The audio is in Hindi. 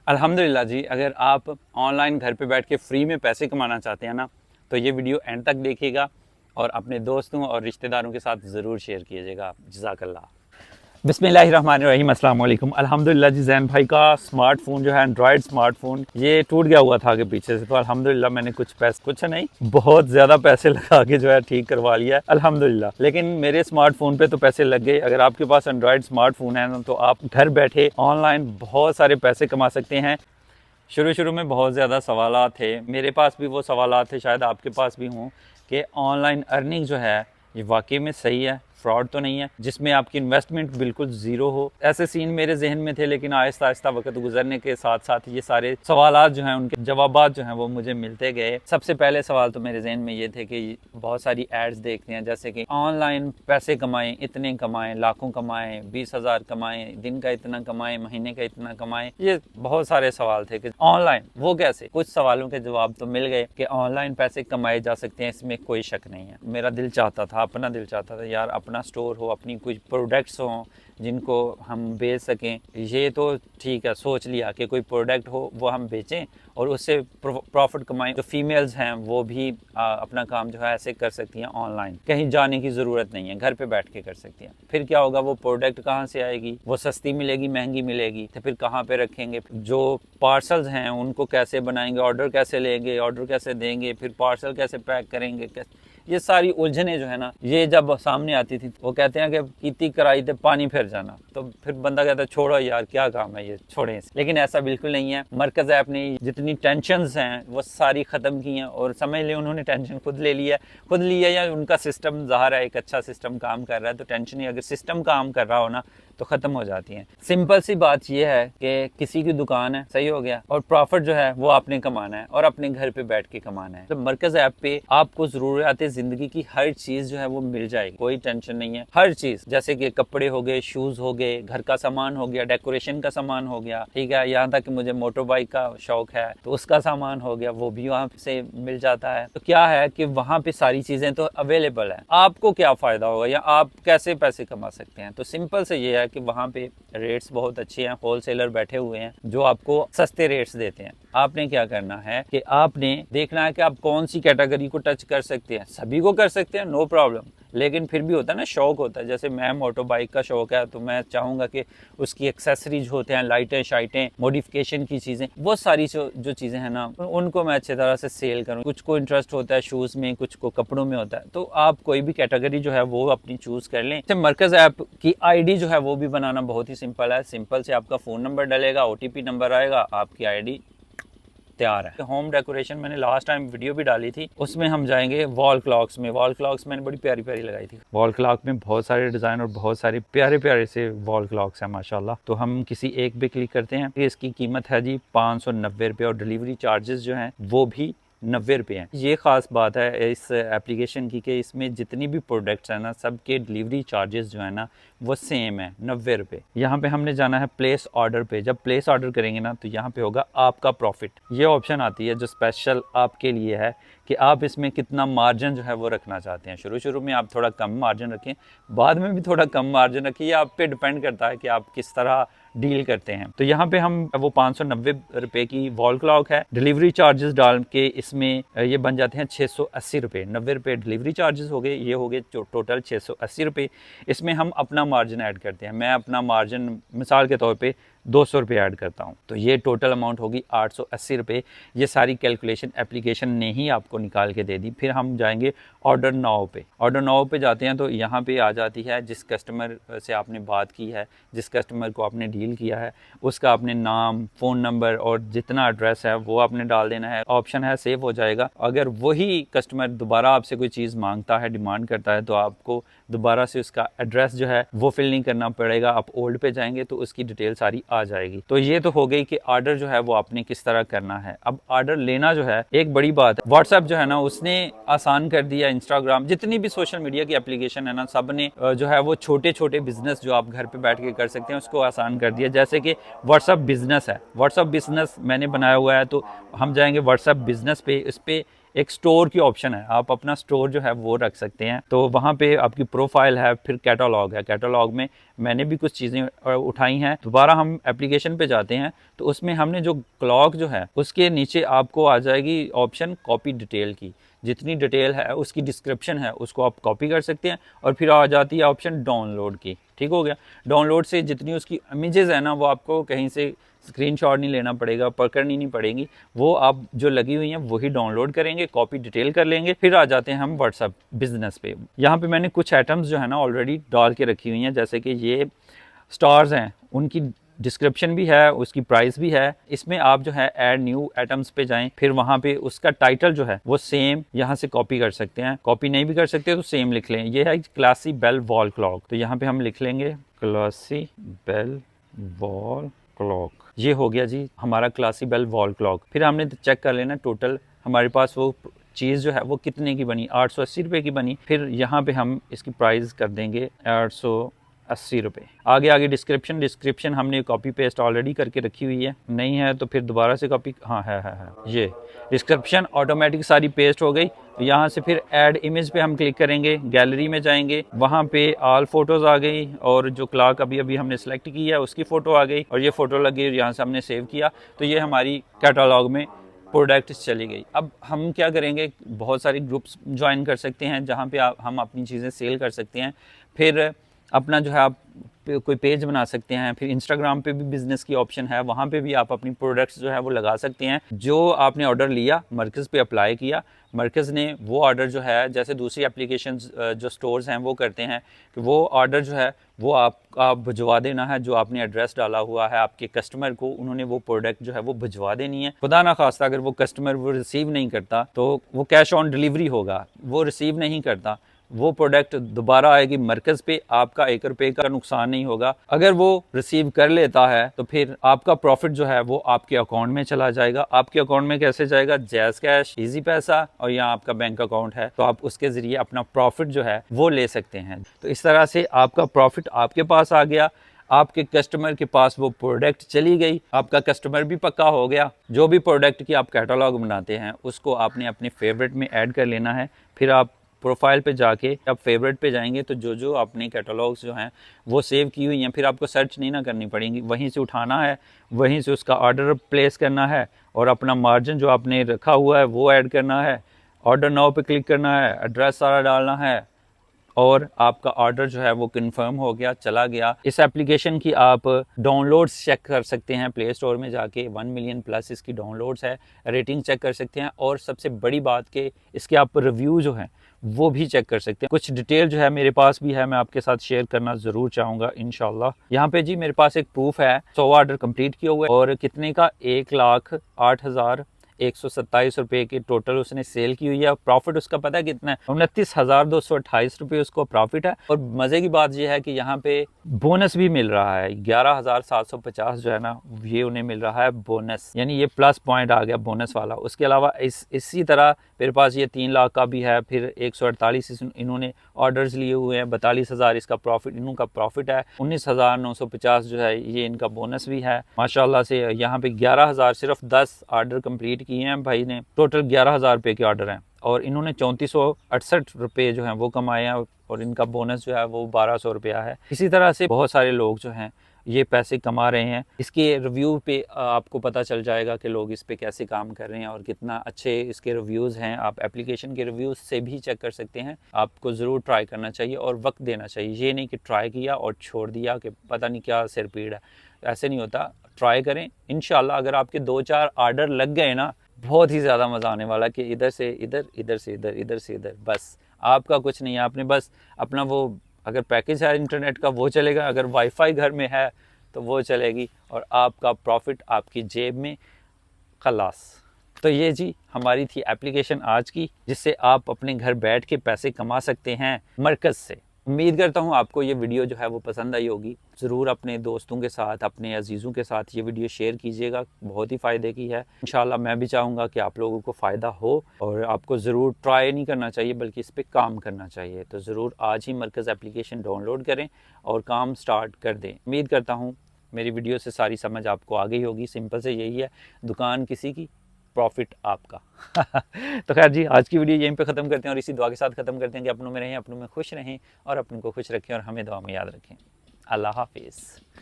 अल्हम्दुलिल्लाह जी, अगर आप ऑनलाइन घर पे बैठ के फ्री में पैसे कमाना चाहते हैं ना, तो ये वीडियो एंड तक देखिएगा और अपने दोस्तों और रिश्तेदारों के साथ ज़रूर शेयर कीजिएगा। जज़ाकल्लाह। बिस्मिल्लाहिर्रहमानिर्रहीम, अस्सलाम वालेकुम। अल्हम्दुलिल्लाह जी, जैन भाई का स्मार्टफ़ोन जो है एंड्रॉयड स्मार्टफ़ोन ये टूट गया हुआ था आगे पीछे से, तो अल्हम्दुलिल्लाह मैंने कुछ नहीं, बहुत ज़्यादा पैसे लगा के जो है ठीक करवा लिया अल्हम्दुलिल्लाह। लेकिन मेरे स्मार्टफ़ोन पे तो पैसे लग गए। अगर आपके पास एंड्रॉयड स्मार्टफ़ोन है ना, तो आप घर बैठे ऑनलाइन बहुत सारे पैसे कमा सकते हैं। शुरू में बहुत ज़्यादा सवालात थे, मेरे पास भी वो सवालात थे, शायद आपके पास भी हों, कि ऑनलाइन अर्निंग जो है ये वाकई में सही है, फ्रॉड तो नहीं है, जिसमें आपकी इन्वेस्टमेंट बिल्कुल ज़ीरो हो। ऐसे सीन मेरे जहन में थे, लेकिन आहिस्ता आहिस्ता वक्त गुजरने के साथ साथ ये सारे सवालात जो हैं उनके जवाबात जो हैं वो मुझे मिलते गए। सबसे पहले सवाल तो मेरे जहन में ये थे कि बहुत सारी एड्स देखते हैं, जैसे कि ऑनलाइन पैसे कमाएं, इतने कमाएं, लाखों कमाएं, 20,000 कमाएं, दिन का इतना कमाएं, महीने का इतना कमाएं। ये बहुत सारे सवाल थे कि ऑनलाइन वो कैसे। कुछ सवालों के जवाब तो मिल गए कि ऑनलाइन पैसे कमाए जा सकते हैं, इसमें कोई शक नहीं है। मेरा दिल चाहता था, अपना दिल चाहता था यार अपना स्टोर हो, अपनी कुछ प्रोडक्ट्स हों जिनको हम बेच सकें। ये तो ठीक है, सोच लिया कि कोई प्रोडक्ट हो वो हम बेचें और उससे प्रॉफिट कमाएं। जो फीमेल्स हैं वो भी अपना काम जो है ऐसे कर सकती हैं ऑनलाइन, कहीं जाने की ज़रूरत नहीं है, घर पे बैठ के कर सकती हैं। फिर क्या होगा, वो प्रोडक्ट कहाँ से आएगी, वो सस्ती मिलेगी, महंगी मिलेगी, तो फिर कहाँ पे रखेंगे, जो पार्सल्स हैं उनको कैसे बनाएंगे, ऑर्डर कैसे लेंगे, ऑर्डर कैसे देंगे, फिर पार्सल कैसे पैक करेंगे, ये सारी उलझने जो है ना, ये जब सामने आती थी वो कहते हैं कि कितनी कराई थे पानी फिर जाना, तो फिर बंदा कहता है छोड़ो यार क्या काम है ये, छोड़ें। लेकिन ऐसा बिल्कुल नहीं है। मरकज़ ऐप ने जितनी टेंशन्स हैं वो सारी ख़त्म की हैं और समझ ले उन्होंने टेंशन खुद ले लिया, खुद लिया या उनका सिस्टम ज़ाहिर है एक अच्छा सिस्टम काम कर रहा है, तो टेंशन ही अगर सिस्टम काम कर रहा हो ना तो ख़त्म हो जाती हैं। सिंपल सी बात यह है कि किसी की दुकान है, सही हो गया, और प्रॉफिट जो है वो आपने कमाना है और अपने घर पे बैठ के कमाना है। तो मरकज़ ऐप पे आपको ज़रूरियात ज़िंदगी की हर चीज़ जो है वो मिल जाएगी, कोई टेंशन नहीं है। हर चीज़, जैसे कि कपड़े हो गए, शूज़ हो गए, घर का सामान हो गया, डेकोरेशन का सामान हो गया, ठीक है, यहाँ तक कि मुझे मोटर बाइक का शौक है तो उसका सामान हो गया, वो भी वहाँ से मिल जाता है। तो क्या है कि वहाँ पे सारी चीज़ें तो अवेलेबल है। आपको क्या फ़ायदा होगा या आप कैसे पैसे कमा सकते हैं? तो सिंपल से ये है कि वहाँ पे रेट्स बहुत अच्छे हैं, होलसेलर बैठे हुए हैं जो आपको सस्ते रेट्स देते हैं। आपने क्या करना है कि आपने देखना है कि आप कौन सी कैटेगरी को टच कर सकते हैं। सभी को कर सकते हैं, नो प्रॉब्लम, लेकिन फिर भी होता है ना, शौक होता है। जैसे मैं मोटर बाइक का शौक है तो मैं चाहूँगा कि उसकी एक्सेसरीज होते हैं, लाइटें शाइटें, मॉडिफिकेशन की चीज़ें, वो सारी जो चीज़ें हैं ना उनको मैं अच्छी तरह से सेल करूँ। कुछ को इंटरेस्ट होता है शूज़ में, कुछ को कपड़ों में होता है, तो आप कोई भी कैटेगरी जो है वो अपनी चूज़ कर लें। मरकज़ ऐप की आईडी जो है वो भी बनाना बहुत ही सिंपल है। सिंपल से आपका फ़ोन नंबर डलेगा, OTP नंबर आएगा, आपकी आईडी तैयार है। होम डेकोरेशन मैंने लास्ट टाइम वीडियो भी डाली थी, उसमें हम जाएंगे वॉल क्लॉक्स में। वॉल क्लॉक्स मैंने बड़ी प्यारी प्यारी लगाई थी। वॉल क्लॉक में बहुत सारे डिज़ाइन और बहुत सारे प्यारे प्यारे से वॉल क्लॉक्स हैं माशाल्लाह। तो हम किसी एक पे क्लिक करते हैं। इसकी कीमत है जी 590 रुपये और डिलीवरी चार्जेस जो हैं वो भी 90 रुपये हैं। ये ख़ास बात है इस एप्लीकेशन की कि इसमें जितनी भी प्रोडक्ट्स हैं ना, सबके डिलीवरी चार्जेस जो है ना वो सेम है, 90 रुपये। यहाँ पे हमने जाना है प्लेस ऑर्डर पे। जब प्लेस ऑर्डर करेंगे ना तो यहाँ पे होगा आपका प्रॉफिट। ये ऑप्शन आती है जो स्पेशल आपके लिए है कि आप इसमें कितना मार्जिन जो है वो रखना चाहते हैं। शुरू में आप थोड़ा कम मार्जिन रखें, बाद में भी थोड़ा कम मार्जिन रखें, ये आप पे डिपेंड करता है कि आप किस तरह डील करते हैं। तो यहाँ पे हम वो 590 रुपये की वॉल क्लॉक है, डिलीवरी चार्जेस डाल के इसमें ये बन जाते हैं 680 रुपये। 90 रुपये डिलीवरी चार्जेस हो गए, ये हो गए टोटल 680 रुपये। इसमें हम अपना मार्जिन ऐड करते हैं। मैं अपना मार्जिन मिसाल के तौर पे 200 रुपये ऐड करता हूँ, तो ये टोटल अमाउंट होगी 880 रुपये। ये सारी कैलकुलेशन एप्लीकेशन ने ही आपको निकाल के दे दी। फिर हम जाएंगे ऑर्डर नाउ पे। ऑर्डर नाउ पे जाते हैं तो यहाँ पे आ जाती है जिस कस्टमर से आपने बात की है, जिस कस्टमर को आपने डील किया है, उसका आपने नाम, फ़ोन नंबर और जितना एड्रेस है वो आपने डाल देना है। ऑप्शन है सेव हो जाएगा। अगर वही कस्टमर दोबारा आपसे कोई चीज़ मांगता है, डिमांड करता है, तो आपको दोबारा से उसका एड्रेस जो है वो फिल नहीं करना पड़ेगा। आप ओल्ड पे जाएंगे तो उसकी डिटेल सारी आ जाएगी। तो ये तो हो गई कि ऑर्डर जो है वो आपने किस तरह करना है। अब ऑर्डर लेना जो है एक बड़ी बात है। व्हाट्सएप जो है ना उसने आसान कर दिया, इंस्टाग्राम, जितनी भी सोशल मीडिया की एप्लीकेशन है ना, सब ने जो है वो छोटे छोटे बिजनेस जो आप घर पे बैठ के कर सकते हैं उसको आसान कर दिया। जैसे कि व्हाट्सएप बिजनेस है, व्हाट्सएप बिजनेस मैंने बनाया हुआ है, तो हम जाएंगे व्हाट्सएप बिजनेस पे। इस पे एक स्टोर की ऑप्शन है, आप अपना स्टोर जो है वो रख सकते हैं। तो वहाँ पे आपकी प्रोफाइल है, फिर कैटलॉग है, कैटलॉग में मैंने भी कुछ चीज़ें उठाई हैं। दोबारा हम एप्लीकेशन पे जाते हैं तो उसमें हमने जो क्लॉक जो है उसके नीचे आपको आ जाएगी ऑप्शन कॉपी डिटेल की। जितनी डिटेल है उसकी डिस्क्रिप्शन है उसको आप कॉपी कर सकते हैं और फिर आ जाती है ऑप्शन डाउनलोड की। ठीक हो गया। डाउनलोड से जितनी उसकी इमेजेस है ना वो आपको कहीं से स्क्रीनशॉट नहीं लेना पड़ेगा, पकड़नी नहीं पड़ेगी, वो आप जो लगी हुई हैं वही डाउनलोड करेंगे, कॉपी डिटेल कर लेंगे। फिर आ जाते हैं हम व्हाट्सएप बिजनेस पे। यहाँ पे मैंने कुछ आइटम्स जो है ना ऑलरेडी डाल के रखी हुई हैं, जैसे कि ये स्टार्स हैं, उनकी डिस्क्रिप्शन भी है, उसकी प्राइस भी है। इसमें आप जो है ऐड न्यू आइटम्स पे जाएं, फिर वहाँ पे उसका टाइटल जो है वो सेम यहाँ से कॉपी कर सकते हैं। कॉपी नहीं भी कर सकते तो सेम लिख लें। ये है क्लासी बेल वॉल क्लॉक, तो यहाँ पे हम लिख लेंगे क्लासी बेल वॉल क्लॉक। ये हो गया जी हमारा क्लासी बेल वॉल क्लॉक। फिर हमने चेक कर लेना टोटल हमारे पास वो चीज़ जो है वो कितने की बनी, 880 रुपये की बनी। फिर यहाँ पे हम इसकी प्राइस कर देंगे 880 रुपये। आगे डिस्क्रिप्शन हमने कॉपी पेस्ट ऑलरेडी करके रखी हुई है, नहीं है तो फिर दोबारा से कॉपी, हाँ है ये डिस्क्रिप्शन ऑटोमेटिक सारी पेस्ट हो गई। यहाँ से फिर ऐड इमेज पे हम क्लिक करेंगे, गैलरी में जाएंगे, वहाँ पे ऑल फोटोज़ आ गई और जो क्लॉक अभी हमने सेलेक्ट की है उसकी फ़ोटो आ गई और ये फ़ोटो लगी, यहाँ से हमने सेव किया तो ये हमारी कैटलॉग में प्रोडक्ट चली गई। अब हम क्या करेंगे, बहुत सारी ग्रुप्स ज्वाइन कर सकते हैं जहाँ पे हम अपनी चीज़ें सेल कर सकते हैं। फिर अपना जो है आप कोई पेज बना सकते हैं। फिर इंस्टाग्राम पे भी बिज़नेस की ऑप्शन है, वहाँ पे भी आप अपनी प्रोडक्ट्स जो है वो लगा सकते हैं। जो आपने ऑर्डर लिया मरकज़ पे अप्लाई किया, मरकज़ ने वो ऑर्डर जो है जैसे दूसरी एप्लीकेशंस जो स्टोर्स हैं वो करते हैं कि वो ऑर्डर जो है वो आप भिजवा देना है, जो आपने एड्रेस डाला हुआ है आपके कस्टमर को, उन्होंने वो प्रोडक्ट जो है वो भिजवा देनी है। खुदा ना खास्ता अगर वो कस्टमर वो रिसीव नहीं करता तो वो कैश ऑन डिलीवरी होगा, वो रिसीव नहीं करता, वो प्रोडक्ट दोबारा आएगी मरकज़ पे, आपका 1 रुपये का नुकसान नहीं होगा। अगर वो रिसीव कर लेता है तो फिर आपका प्रॉफिट जो है वो आपके अकाउंट में चला जाएगा। आपके अकाउंट में कैसे जाएगा, जैज़ कैश, इजी पैसा और यहाँ आपका बैंक अकाउंट है तो आप उसके ज़रिए अपना प्रॉफिट जो है वो ले सकते हैं। तो इस तरह से आपका प्रॉफिट आपके पास आ गया, आपके कस्टमर के पास वो प्रोडक्ट चली गई, आपका कस्टमर भी पक्का हो गया। जो भी प्रोडक्ट की आप कैटलॉग बनाते हैं उसको आपने अपने फेवरेट में ऐड कर लेना है। फिर आप प्रोफाइल पे जाके आप फेवरेट पे जाएंगे तो जो अपने कैटलॉग्स जो हैं वो सेव की हुई हैं, फिर आपको सर्च नहीं ना करनी पड़ेंगी, वहीं से उठाना है, वहीं से उसका ऑर्डर प्लेस करना है और अपना मार्जिन जो आपने रखा हुआ है वो ऐड करना है। ऑर्डर नाउ पे क्लिक करना है, एड्रेस सारा डालना है और आपका ऑर्डर जो है वो कंफर्म हो गया, चला गया। इस एप्लीकेशन की आप डाउनलोड्स चेक कर सकते हैं प्ले स्टोर में जाके, 1 मिलियन प्लस इसकी डाउनलोड्स है। रेटिंग चेक कर सकते हैं और सबसे बड़ी बात कि इसके आप रिव्यू जो हैं वो भी चेक कर सकते हैं। कुछ डिटेल जो है मेरे पास भी है, मैं आपके साथ शेयर करना ज़रूर चाहूँगा इंशाल्लाह। यहाँ पे जी मेरे पास एक प्रूफ है, 100 ऑर्डर कंप्लीट किया हुआ है और कितने का, 1,08,127 रुपये की टोटल उसने सेल की हुई है। प्रॉफिट उसका पता है कितना है, 29,228 रुपये उसको प्रॉफिट है। और मज़े की बात यह है कि यहाँ पे बोनस भी मिल रहा है, 11,750 जो है ना ये उन्हें मिल रहा है बोनस, यानी ये प्लस पॉइंट आ गया बोनस वाला। उसके अलावा इसी तरह मेरे पास ये 3 लाख का भी है, फिर 148 इन्होंने ऑर्डर्स लिए हुए हैं, 42,000 इसका प्रॉफिट इनका प्रॉफिट है, 19,950 जो है ये इनका बोनस भी है माशाल्लाह से। यहाँ पे 11,000 सिर्फ 10 ऑर्डर कंप्लीट किए हैं भाई ने, टोटल 11,000 रुपये के ऑर्डर हैं और इन्होंने 3468 रुपये जो हैं वो कमाए हैं और इनका बोनस जो है वो 1200 रुपया है। इसी तरह से बहुत सारे लोग जो हैं ये पैसे कमा रहे हैं। इसके रिव्यू पे आपको पता चल जाएगा कि लोग इस पे कैसे काम कर रहे हैं और कितना अच्छे इसके रिव्यूज़ हैं। आप एप्लीकेशन के रिव्यूज़ से भी चेक कर सकते हैं। आपको ज़रूर ट्राई करना चाहिए और वक्त देना चाहिए, ये नहीं कि ट्राई किया और छोड़ दिया कि पता नहीं क्या सिर पीड़ है, ऐसे नहीं होता। ट्राई करें, इंशाल्लाह अगर आपके 2-4 ऑर्डर लग गए ना, बहुत ही ज़्यादा मज़ा आने वाला कि इधर से इधर, इधर से इधर, इधर से इधर, बस आपका कुछ नहीं है। आपने बस अपना वो अगर पैकेज है इंटरनेट का वो चलेगा, अगर वाईफाई घर में है तो वो चलेगी और आपका प्रॉफिट आपकी जेब में खलास। तो ये जी हमारी थी एप्लीकेशन आज की, जिससे आप अपने घर बैठ के पैसे कमा सकते हैं मरकज़ से। उम्मीद करता हूँ आपको ये वीडियो जो है वो पसंद आई होगी। ज़रूर अपने दोस्तों के साथ, अपने अजीज़ों के साथ ये वीडियो शेयर कीजिएगा, बहुत ही फ़ायदे की है। इंशाल्लाह मैं भी चाहूँगा कि आप लोगों को फ़ायदा हो और आपको ज़रूर ट्राई नहीं करना चाहिए बल्कि इस पर काम करना चाहिए। तो ज़रूर आज ही मरकज़ एप्लीकेशन डाउनलोड करें और काम स्टार्ट कर दें। उम्मीद करता हूँ मेरी वीडियो से सारी समझ आपको आ गई होगी। सिंपल से यही है, दुकान किसी की प्रॉफिट आपका। तो खैर जी, आज की वीडियो यहीं पे ख़त्म करते हैं और इसी दुआ के साथ ख़त्म करते हैं कि अपनों में रहें, अपनों में खुश रहें और अपनों को खुश रखें और हमें दुआ में याद रखें। अल्लाह हाफिज़।